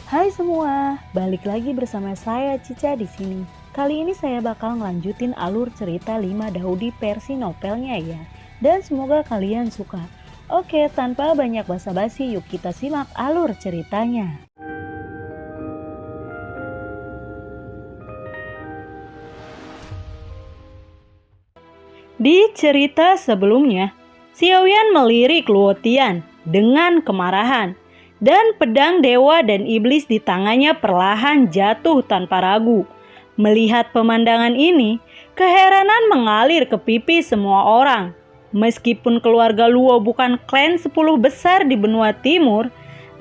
Hai semua, balik lagi bersama saya Cica di sini. Kali ini saya bakal ngelanjutin alur cerita 5 Daudi versi novelnya ya. Dan semoga kalian suka. Oke, tanpa banyak basa-basi, yuk kita simak alur ceritanya. Di cerita sebelumnya, Xiaoyan melirik Luo Tian dengan kemarahan. Dan pedang dewa dan iblis di tangannya perlahan jatuh tanpa ragu. Melihat pemandangan ini, keheranan mengalir ke pipi semua orang. Meskipun keluarga Luo bukan klan 10 besar di benua timur,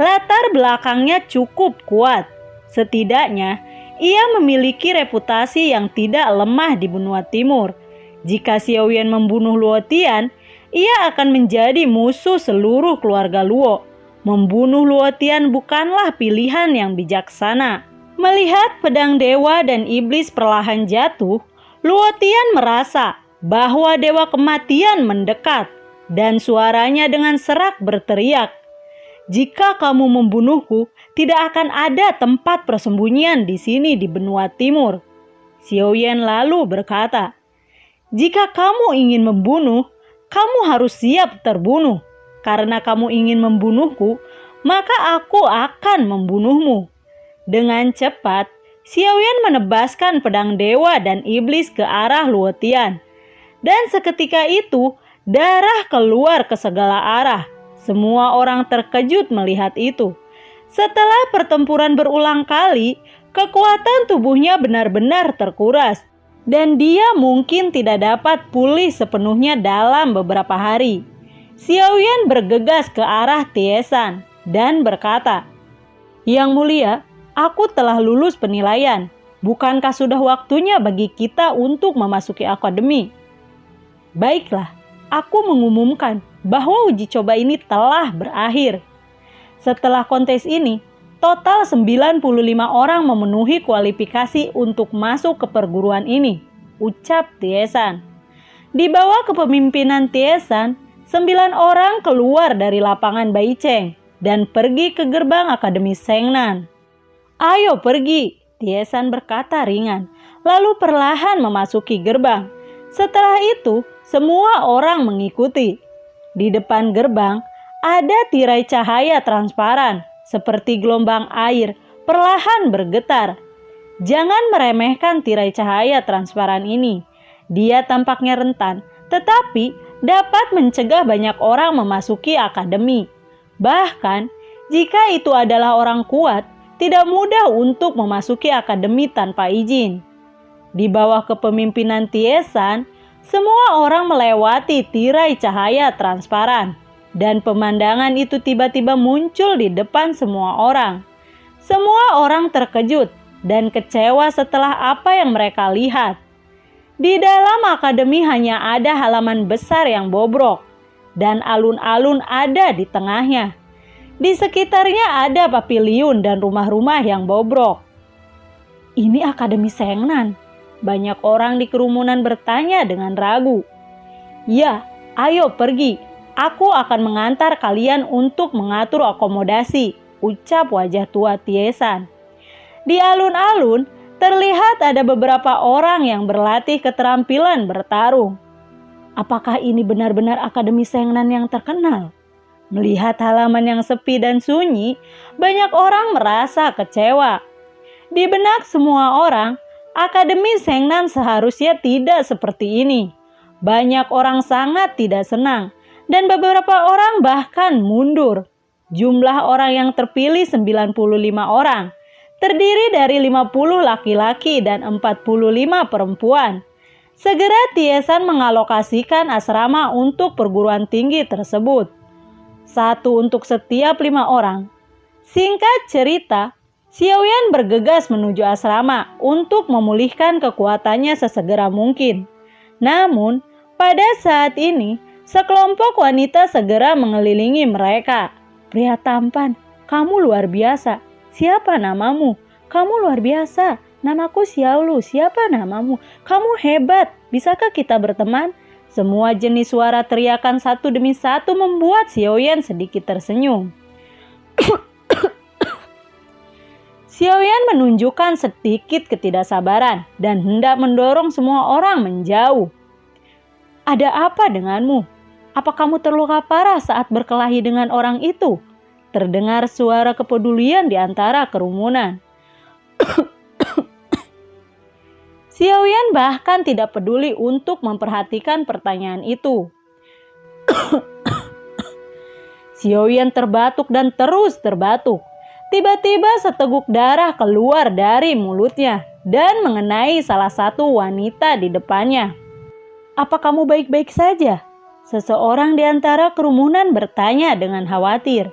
latar belakangnya cukup kuat. Setidaknya, ia memiliki reputasi yang tidak lemah di benua timur. Jika Xiaoyan membunuh Luo Tian, ia akan menjadi musuh seluruh keluarga Luo. Membunuh Luo Tian bukanlah pilihan yang bijaksana. Melihat pedang dewa dan iblis perlahan jatuh, Luo Tian merasa bahwa dewa kematian mendekat dan suaranya dengan serak berteriak, "Jika kamu membunuhku, tidak akan ada tempat persembunyian di sini di benua timur." Xiaoyan lalu berkata, "Jika kamu ingin membunuh, kamu harus siap terbunuh. Karena kamu ingin membunuhku, maka aku akan membunuhmu." Dengan cepat, Xiaoyan menebaskan pedang dewa dan iblis ke arah Luo Tian. Dan seketika itu, darah keluar ke segala arah. Semua orang terkejut melihat itu. Setelah pertempuran berulang kali, kekuatan tubuhnya benar-benar terkuras. Dan dia mungkin tidak dapat pulih sepenuhnya dalam beberapa hari. Xiaoyan bergegas ke arah Tiesan dan berkata, "Yang mulia, aku telah lulus penilaian. Bukankah sudah waktunya bagi kita untuk memasuki akademi?" "Baiklah, aku mengumumkan bahwa uji coba ini telah berakhir. Setelah kontes ini, total 95 orang memenuhi kualifikasi untuk masuk ke perguruan ini," ucap Tiesan. Di bawah kepemimpinan Tiesan, 9 orang keluar dari lapangan Baicheng dan pergi ke gerbang Akademi Shengnan. "Ayo pergi," Tiesan berkata ringan, lalu perlahan memasuki gerbang. Setelah itu, semua orang mengikuti. Di depan gerbang, ada tirai cahaya transparan, seperti gelombang air, perlahan bergetar. Jangan meremehkan tirai cahaya transparan ini. Dia tampaknya rentan, tetapi dapat mencegah banyak orang memasuki akademi. Bahkan, jika itu adalah orang kuat, tidak mudah untuk memasuki akademi tanpa izin. Di bawah kepemimpinan Tiesan, semua orang melewati tirai cahaya transparan, dan pemandangan itu tiba-tiba muncul di depan semua orang. Semua orang terkejut dan kecewa setelah apa yang mereka lihat. Di dalam akademi hanya ada halaman besar yang bobrok, dan alun-alun ada di tengahnya. Di sekitarnya ada paviliun dan rumah-rumah yang bobrok. "Ini Akademi Shengnan?" Banyak orang di kerumunan bertanya dengan ragu. "Ya, ayo pergi. Aku akan mengantar kalian untuk mengatur akomodasi," ucap wajah tua Tiesan. Di alun-alun, terlihat ada beberapa orang yang berlatih keterampilan bertarung. Apakah ini benar-benar Akademi Shengnan yang terkenal? Melihat halaman yang sepi dan sunyi, banyak orang merasa kecewa. Di benak semua orang, Akademi Shengnan seharusnya tidak seperti ini. Banyak orang sangat tidak senang, dan beberapa orang bahkan mundur. Jumlah orang yang terpilih 95 orang. Terdiri dari 50 laki-laki dan 45 perempuan. Segera Tiesan mengalokasikan asrama untuk perguruan tinggi tersebut. 1 untuk setiap 5 orang. Singkat cerita, Xiaoyan bergegas menuju asrama untuk memulihkan kekuatannya sesegera mungkin. Namun, pada saat ini, sekelompok wanita segera mengelilingi mereka. "Pria tampan, kamu luar biasa. Siapa namamu? Kamu luar biasa. Namaku Xiaolu. Siapa namamu? Kamu hebat. Bisakah kita berteman?" Semua jenis suara teriakan satu demi satu membuat Xiaoyan sedikit tersenyum. Xiaoyan menunjukkan sedikit ketidaksabaran dan hendak mendorong semua orang menjauh. "Ada apa denganmu? Apa kamu terluka parah saat berkelahi dengan orang itu?" Terdengar suara kepedulian di antara kerumunan. Xiaoyan bahkan tidak peduli untuk memperhatikan pertanyaan itu. Xiaoyan terbatuk dan terus terbatuk. Tiba-tiba seteguk darah keluar dari mulutnya dan mengenai salah satu wanita di depannya. "Apa kamu baik-baik saja?" Seseorang di antara kerumunan bertanya dengan khawatir.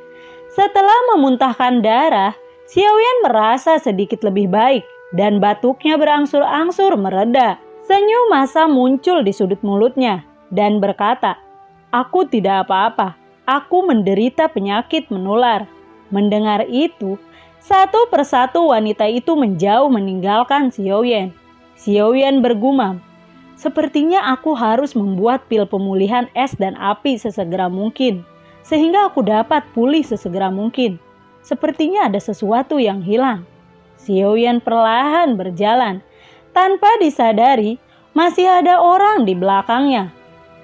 Setelah memuntahkan darah, Xiaoyan merasa sedikit lebih baik dan batuknya berangsur-angsur mereda. Senyum masa muncul di sudut mulutnya dan berkata, "Aku tidak apa-apa, aku menderita penyakit menular." Mendengar itu, satu persatu wanita itu menjauh meninggalkan Xiaoyan. Xiaoyan bergumam, "Sepertinya aku harus membuat pil pemulihan es dan api sesegera mungkin, sehingga aku dapat pulih sesegera mungkin. Sepertinya ada sesuatu yang hilang." Xiaoyan perlahan berjalan. Tanpa disadari, masih ada orang di belakangnya.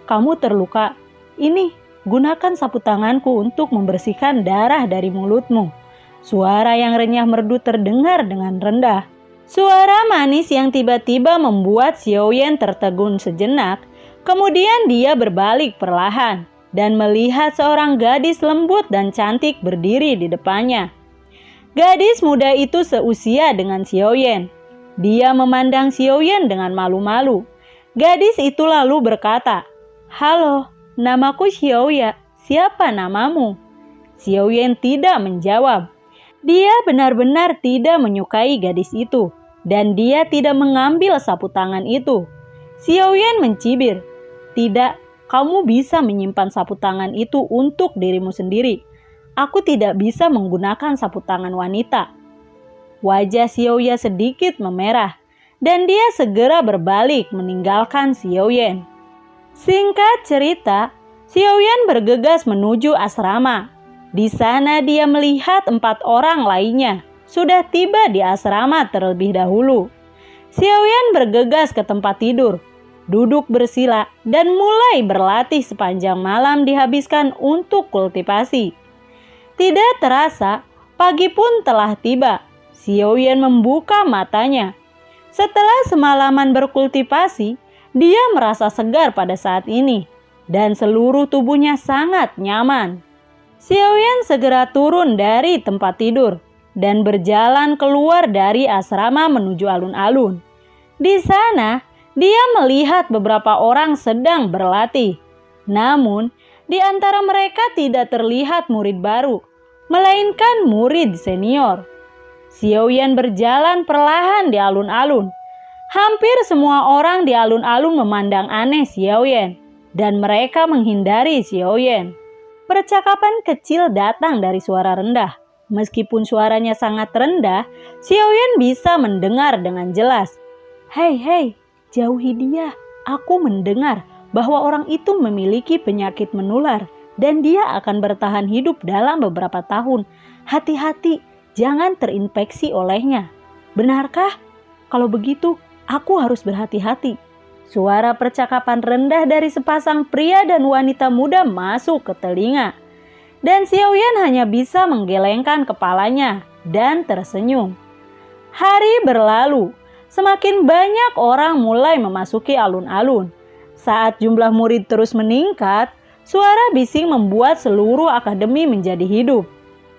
"Kamu terluka. Ini, gunakan sapu tanganku untuk membersihkan darah dari mulutmu." Suara yang renyah merdu terdengar dengan rendah. Suara manis yang tiba-tiba membuat Xiaoyan tertegun sejenak. Kemudian dia berbalik perlahan dan melihat seorang gadis lembut dan cantik berdiri di depannya. Gadis muda itu seusia dengan Xiaoyan. Dia memandang Xiaoyan dengan malu-malu. Gadis itu lalu berkata, "Halo, namaku Xiaoya. Siapa namamu?" Xiaoyan tidak menjawab. Dia benar-benar tidak menyukai gadis itu, dan dia tidak mengambil sapu tangan itu. Xiaoyan mencibir, "Tidak, kamu bisa menyimpan sapu tangan itu untuk dirimu sendiri. Aku tidak bisa menggunakan sapu tangan wanita." Wajah Xiaoya sedikit memerah, dan dia segera berbalik meninggalkan Xiaoyan. Singkat cerita, Xiaoyan bergegas menuju asrama. Di sana dia melihat 4 orang lainnya sudah tiba di asrama terlebih dahulu. Xiaoyan bergegas ke tempat tidur, duduk bersila, dan mulai berlatih sepanjang malam dihabiskan untuk kultivasi. Tidak terasa, pagi pun telah tiba. Xiaoyan membuka matanya. Setelah semalaman berkultivasi, dia merasa segar pada saat ini, dan seluruh tubuhnya sangat nyaman. Xiaoyan segera turun dari tempat tidur dan berjalan keluar dari asrama menuju alun-alun. Di sana, dia melihat beberapa orang sedang berlatih. Namun, di antara mereka tidak terlihat murid baru, melainkan murid senior. Xiaoyan berjalan perlahan di alun-alun. Hampir semua orang di alun-alun memandang aneh Xiaoyan, dan mereka menghindari Xiaoyan. Percakapan kecil datang dari suara rendah. Meskipun suaranya sangat rendah, Xiaoyan bisa mendengar dengan jelas. Hei, jauhi dia. Aku mendengar bahwa orang itu memiliki penyakit menular dan dia akan bertahan hidup dalam beberapa tahun. Hati-hati, jangan terinfeksi olehnya. Benarkah? Kalau begitu, aku harus berhati-hati." Suara percakapan rendah dari sepasang pria dan wanita muda masuk ke telinga. Dan Xiaoyan hanya bisa menggelengkan kepalanya dan tersenyum. Hari berlalu, semakin banyak orang mulai memasuki alun-alun. Saat jumlah murid terus meningkat, suara bising membuat seluruh akademi menjadi hidup.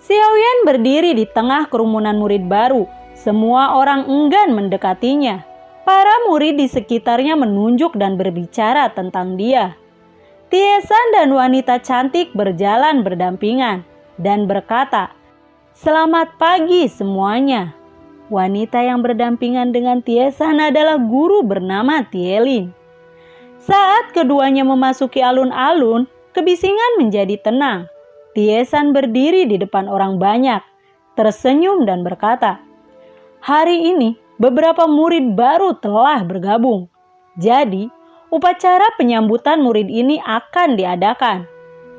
Xiaoyan berdiri di tengah kerumunan murid baru. Semua orang enggan mendekatinya. Para murid di sekitarnya menunjuk dan berbicara tentang dia. Tiesan dan wanita cantik berjalan berdampingan dan berkata, "Selamat pagi semuanya." Wanita yang berdampingan dengan Tiesan adalah guru bernama Tielin. Saat keduanya memasuki alun-alun, kebisingan menjadi tenang. Tiesan berdiri di depan orang banyak, tersenyum dan berkata, "Hari ini beberapa murid baru telah bergabung. Jadi, upacara penyambutan murid ini akan diadakan."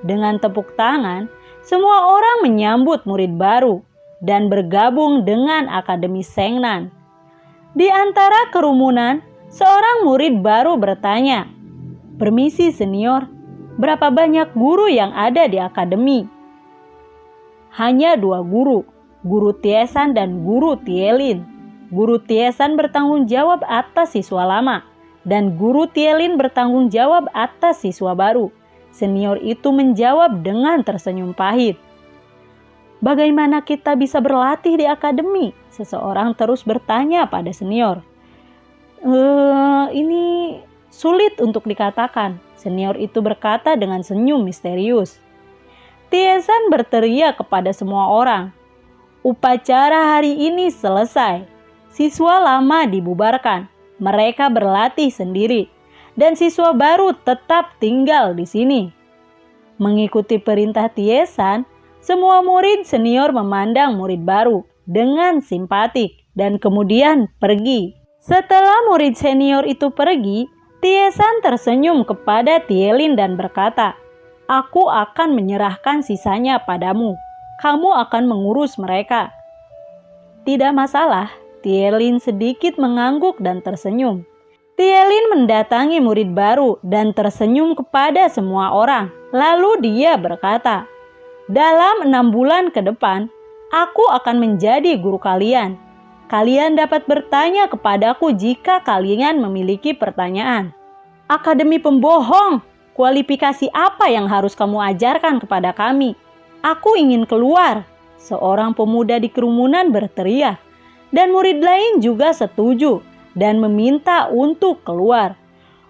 Dengan tepuk tangan, semua orang menyambut murid baru. dan bergabung dengan Akademi Sengnan. Di antara kerumunan, seorang murid baru bertanya, "Permisi senior, berapa banyak guru yang ada di akademi?" "Hanya 2 guru, Guru Tiesan dan Guru Tielin. Guru Tiesan bertanggung jawab atas siswa lama, dan Guru Tielin bertanggung jawab atas siswa baru." Senior itu menjawab dengan tersenyum pahit. "Bagaimana kita bisa berlatih di akademi?" Seseorang terus bertanya pada senior. Ini sulit untuk dikatakan," senior itu berkata dengan senyum misterius. Tiesan berteriak kepada semua orang, "Upacara hari ini selesai. Siswa lama dibubarkan. Mereka berlatih sendiri. Dan siswa baru tetap tinggal di sini." Mengikuti perintah Tiesan, semua murid senior memandang murid baru dengan simpatik dan kemudian pergi. Setelah murid senior itu pergi, Tiesan tersenyum kepada Tielin dan berkata, "Aku akan menyerahkan sisanya padamu. Kamu akan mengurus mereka." "Tidak masalah," Tielin sedikit mengangguk dan tersenyum. Tielin mendatangi murid baru dan tersenyum kepada semua orang. Lalu dia berkata, "Dalam 6 bulan ke depan, aku akan menjadi guru kalian. Kalian dapat bertanya kepadaku jika kalian memiliki pertanyaan." "Akademi pembohong, kualifikasi apa yang harus kamu ajarkan kepada kami? Aku ingin keluar," seorang pemuda di kerumunan berteriak. Dan murid lain juga setuju dan meminta untuk keluar.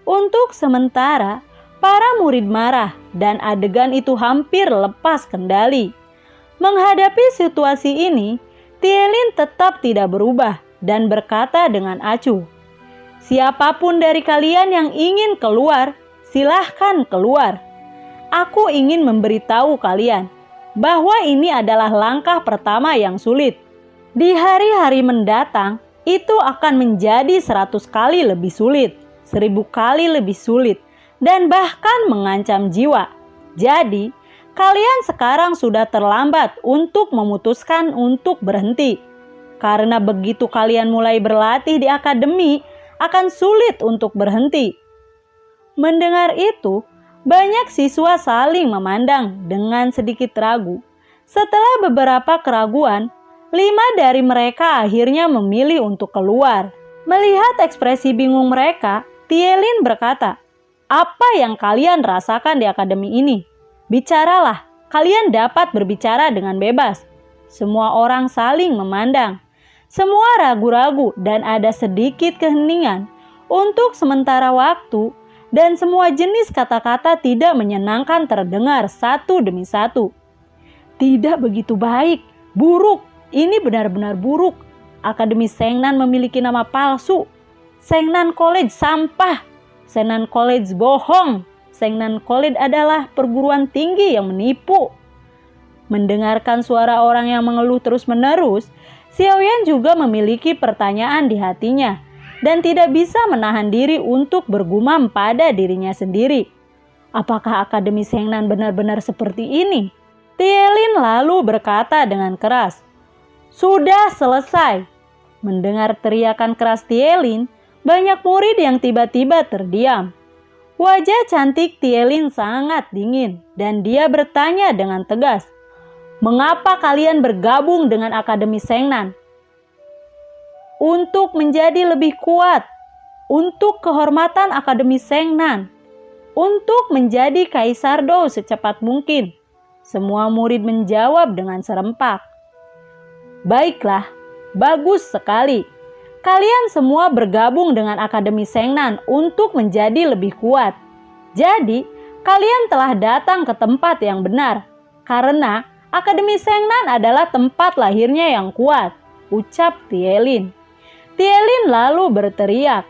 Untuk sementara, para murid marah dan adegan itu hampir lepas kendali. Menghadapi situasi ini, Tielin tetap tidak berubah dan berkata dengan acuh, "Siapapun dari kalian yang ingin keluar, silahkan keluar. Aku ingin memberitahu kalian bahwa ini adalah langkah pertama yang sulit. Di hari-hari mendatang, itu akan menjadi 100 kali lebih sulit, 1000 kali lebih sulit, dan bahkan mengancam jiwa. Jadi, kalian sekarang sudah terlambat untuk memutuskan untuk berhenti. Karena begitu kalian mulai berlatih di akademi, akan sulit untuk berhenti." Mendengar itu, banyak siswa saling memandang dengan sedikit ragu. Setelah beberapa keraguan, 5 dari mereka akhirnya memilih untuk keluar. Melihat ekspresi bingung mereka, Tielin berkata, "Apa yang kalian rasakan di akademi ini? Bicaralah, kalian dapat berbicara dengan bebas." Semua orang saling memandang. Semua ragu-ragu dan ada sedikit keheningan untuk sementara waktu, dan semua jenis kata-kata tidak menyenangkan terdengar satu demi satu. "Tidak begitu baik, buruk. Ini benar-benar buruk. Akademi Sengnan memiliki nama palsu. Sengnan College sampah. Sengnan College bohong. Sengnan College adalah perguruan tinggi yang menipu." Mendengarkan suara orang yang mengeluh terus-menerus, Xiaoyan juga memiliki pertanyaan di hatinya dan tidak bisa menahan diri untuk bergumam pada dirinya sendiri. Apakah Akademi Sengnan benar-benar seperti ini? Tielin lalu berkata dengan keras, "Sudah selesai." Mendengar teriakan keras Tielin, banyak murid yang tiba-tiba terdiam. Wajah cantik Tielin sangat dingin dan dia bertanya dengan tegas, "Mengapa kalian bergabung dengan Akademi Sengnan?" "Untuk menjadi lebih kuat, untuk kehormatan Akademi Sengnan, untuk menjadi Kaisar Dou secepat mungkin," semua murid menjawab dengan serempak. "Baiklah, bagus sekali. Kalian semua bergabung dengan Akademi Sengnan untuk menjadi lebih kuat. Jadi, kalian telah datang ke tempat yang benar, karena Akademi Sengnan adalah tempat lahirnya yang kuat," ucap Tielin. Tielin lalu berteriak,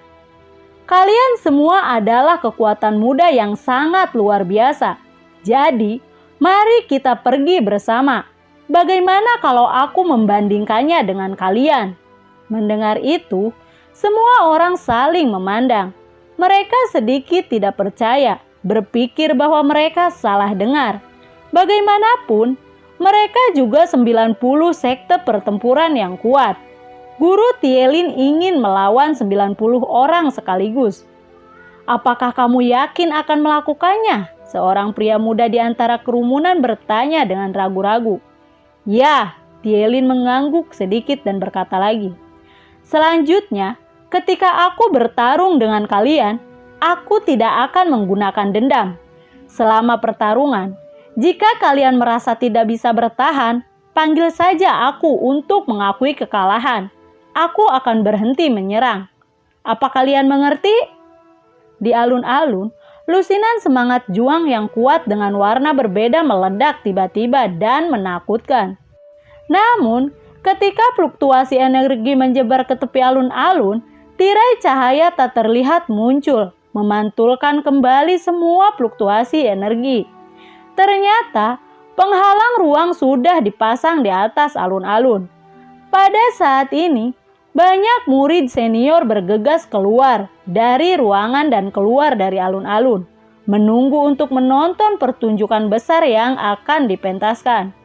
"Kalian semua adalah kekuatan muda yang sangat luar biasa. Jadi, mari kita pergi bersama. Bagaimana kalau aku membandingkannya dengan kalian?" Mendengar itu, semua orang saling memandang. Mereka sedikit tidak percaya, berpikir bahwa mereka salah dengar. Bagaimanapun, Mereka juga 90 sekte pertempuran yang kuat. Guru Tielin ingin melawan 90 orang sekaligus. Apakah kamu yakin akan melakukannya? Seorang pria muda di antara kerumunan bertanya dengan ragu-ragu. Ya, Tielin mengangguk sedikit dan berkata lagi. Selanjutnya, ketika aku bertarung dengan kalian, aku tidak akan menggunakan dendam. Selama pertarungan, jika kalian merasa tidak bisa bertahan, panggil saja aku untuk mengakui kekalahan. Aku akan berhenti menyerang. Apa kalian mengerti? Di alun-alun, lusinan semangat juang yang kuat dengan warna berbeda meledak tiba-tiba dan menakutkan. Namun, ketika fluktuasi energi menyebar ke tepi alun-alun, tirai cahaya tak terlihat muncul, memantulkan kembali semua fluktuasi energi. Ternyata, penghalang ruang sudah dipasang di atas alun-alun. Pada saat ini, banyak murid senior bergegas keluar dari ruangan dan keluar dari alun-alun, menunggu untuk menonton pertunjukan besar yang akan dipentaskan.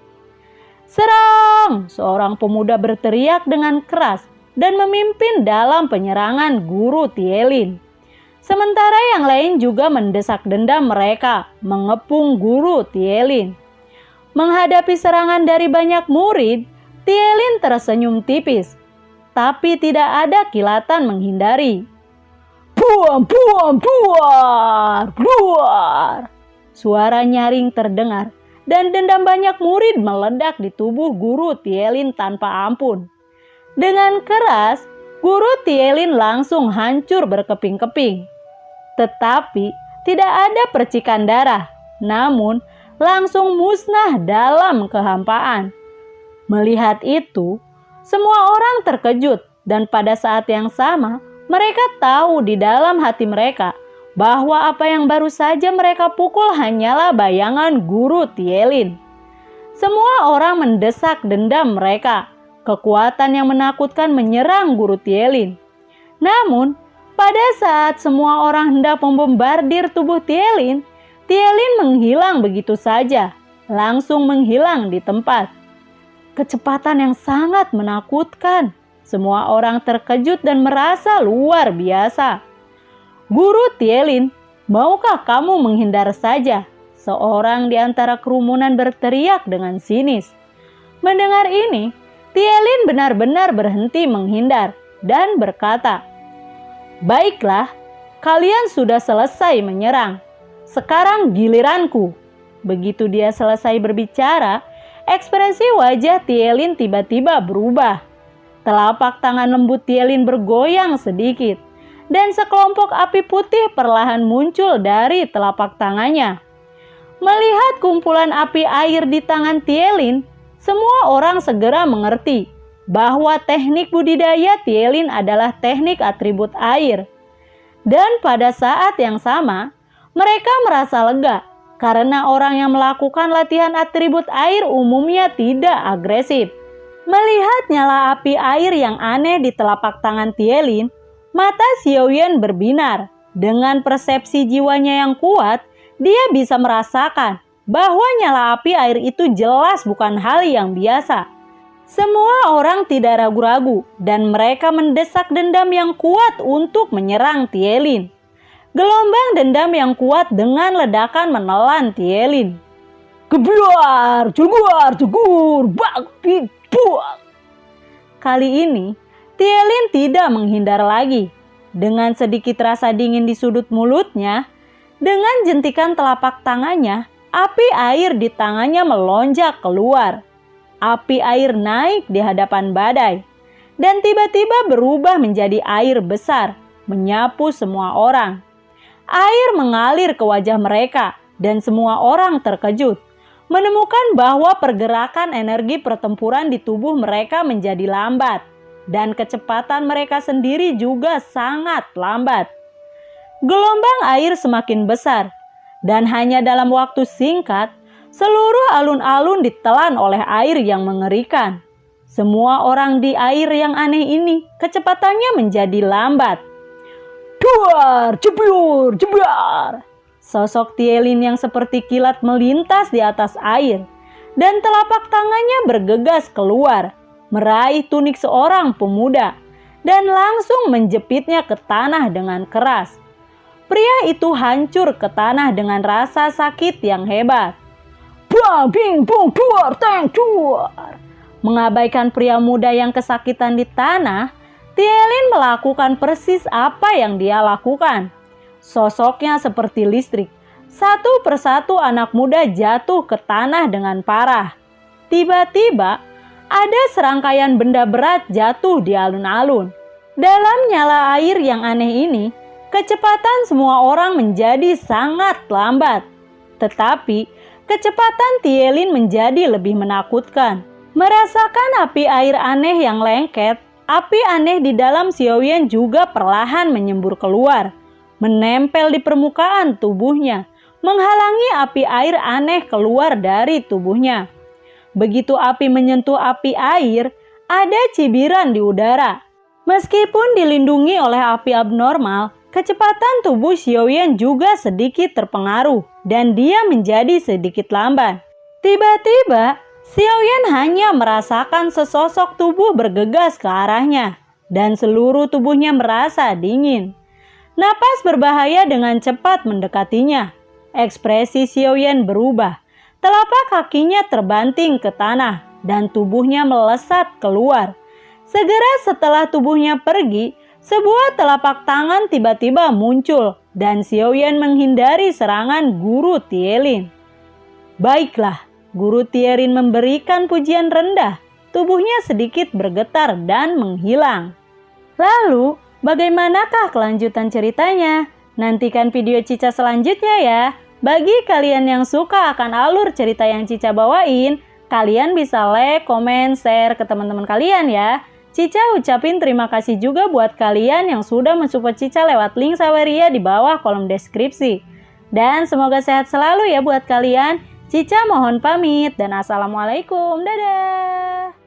Serang! Seorang pemuda berteriak dengan keras dan memimpin dalam penyerangan Guru Tielin. Sementara yang lain juga mendesak dendam mereka, mengepung Guru Tielin. Menghadapi serangan dari banyak murid, Tielin tersenyum tipis, tapi tidak ada kilatan menghindari. Buar, buar, buar, buar. Suara nyaring terdengar dan dendam banyak murid meledak di tubuh Guru Tielin tanpa ampun. Dengan keras, Guru Tielin langsung hancur berkeping-keping. Tetapi tidak ada percikan darah, namun langsung musnah dalam kehampaan. Melihat itu, semua orang terkejut dan pada saat yang sama mereka tahu di dalam hati mereka bahwa apa yang baru saja mereka pukul hanyalah bayangan Guru Tielin. Semua orang mendesak dendam mereka. Kekuatan yang menakutkan menyerang Guru Tielin. Namun, pada saat semua orang hendak membombardir tubuh Tielin, Tielin menghilang begitu saja, langsung menghilang di tempat. Kecepatan yang sangat menakutkan. Semua orang terkejut dan merasa luar biasa. Guru Tielin, maukah kamu menghindar saja? Seorang di antara kerumunan berteriak dengan sinis. Mendengar ini, Tielin benar-benar berhenti menghindar dan berkata, "Baiklah, kalian sudah selesai menyerang. Sekarang giliranku." Begitu dia selesai berbicara, ekspresi wajah Tielin tiba-tiba berubah. Telapak tangan lembut Tielin bergoyang sedikit, dan sekelompok api putih perlahan muncul dari telapak tangannya. Melihat kumpulan api air di tangan Tielin, semua orang segera mengerti bahwa teknik budidaya Tielin adalah teknik atribut air. Dan pada saat yang sama, mereka merasa lega karena orang yang melakukan latihan atribut air umumnya tidak agresif. Melihat nyala api air yang aneh di telapak tangan Tielin, mata Xiaoyan berbinar. Dengan persepsi jiwanya yang kuat, dia bisa merasakan bahwa nyala api air itu jelas bukan hal yang biasa. Semua orang tidak ragu-ragu dan mereka mendesak dendam yang kuat untuk menyerang Tielin. Gelombang dendam yang kuat dengan ledakan menelan Tielin. Gebiar, cugur, cugur, bakti, buang. Kali ini, Tielin tidak menghindar lagi. Dengan sedikit rasa dingin di sudut mulutnya, dengan jentikan telapak tangannya, api air di tangannya melonjak keluar. Api air naik di hadapan badai, dan tiba-tiba berubah menjadi air besar, menyapu semua orang. Air mengalir ke wajah mereka dan semua orang terkejut menemukan bahwa pergerakan energi pertempuran di tubuh mereka menjadi lambat dan kecepatan mereka sendiri juga sangat lambat. Gelombang air semakin besar dan hanya dalam waktu singkat seluruh alun-alun ditelan oleh air yang mengerikan. Semua orang di air yang aneh ini kecepatannya menjadi lambat. Duar, jebur, jebur. Sosok Tielin yang seperti kilat melintas di atas air. dan telapak tangannya bergegas keluar, meraih tunik seorang pemuda, dan langsung menjepitnya ke tanah dengan keras. Pria itu hancur ke tanah dengan rasa sakit yang hebat. Bang, bing, bung, duar, teng, duar. Mengabaikan pria muda yang kesakitan di tanah, Tielin melakukan persis apa yang dia lakukan. Sosoknya seperti listrik. Satu persatu anak muda jatuh ke tanah dengan parah. Tiba-tiba, ada serangkaian benda berat jatuh di alun-alun. Dalam nyala air yang aneh ini, kecepatan semua orang menjadi sangat lambat. Tetapi, kecepatan Tielin menjadi lebih menakutkan. Merasakan api air aneh yang lengket, api aneh di dalam Xiaoyan juga perlahan menyembur keluar, menempel di permukaan tubuhnya, menghalangi api air aneh keluar dari tubuhnya. Begitu api menyentuh api air, ada cibiran di udara. Meskipun dilindungi oleh api abnormal, kecepatan tubuh Xiaoyan juga sedikit terpengaruh dan dia menjadi sedikit lamban. Tiba-tiba, Xiaoyan hanya merasakan sesosok tubuh bergegas ke arahnya dan seluruh tubuhnya merasa dingin. Napas berbahaya dengan cepat mendekatinya. Ekspresi Xiaoyan berubah. Telapak kakinya terbanting ke tanah dan tubuhnya melesat keluar. Segera setelah tubuhnya pergi, sebuah telapak tangan tiba-tiba muncul dan Xiaoyan menghindari serangan Guru Tielin. Baiklah, Guru Tielin memberikan pujian rendah. Tubuhnya sedikit bergetar dan menghilang. Lalu, bagaimanakah kelanjutan ceritanya? Nantikan video Cica selanjutnya ya. Bagi kalian yang suka akan alur cerita yang Cica bawain, kalian bisa like, komen, share ke teman-teman kalian ya. Cica ucapin terima kasih juga buat kalian yang sudah mensupport Cica lewat link Saweria di bawah kolom deskripsi. Dan semoga sehat selalu ya buat kalian. Cica mohon pamit dan assalamualaikum. Dadah.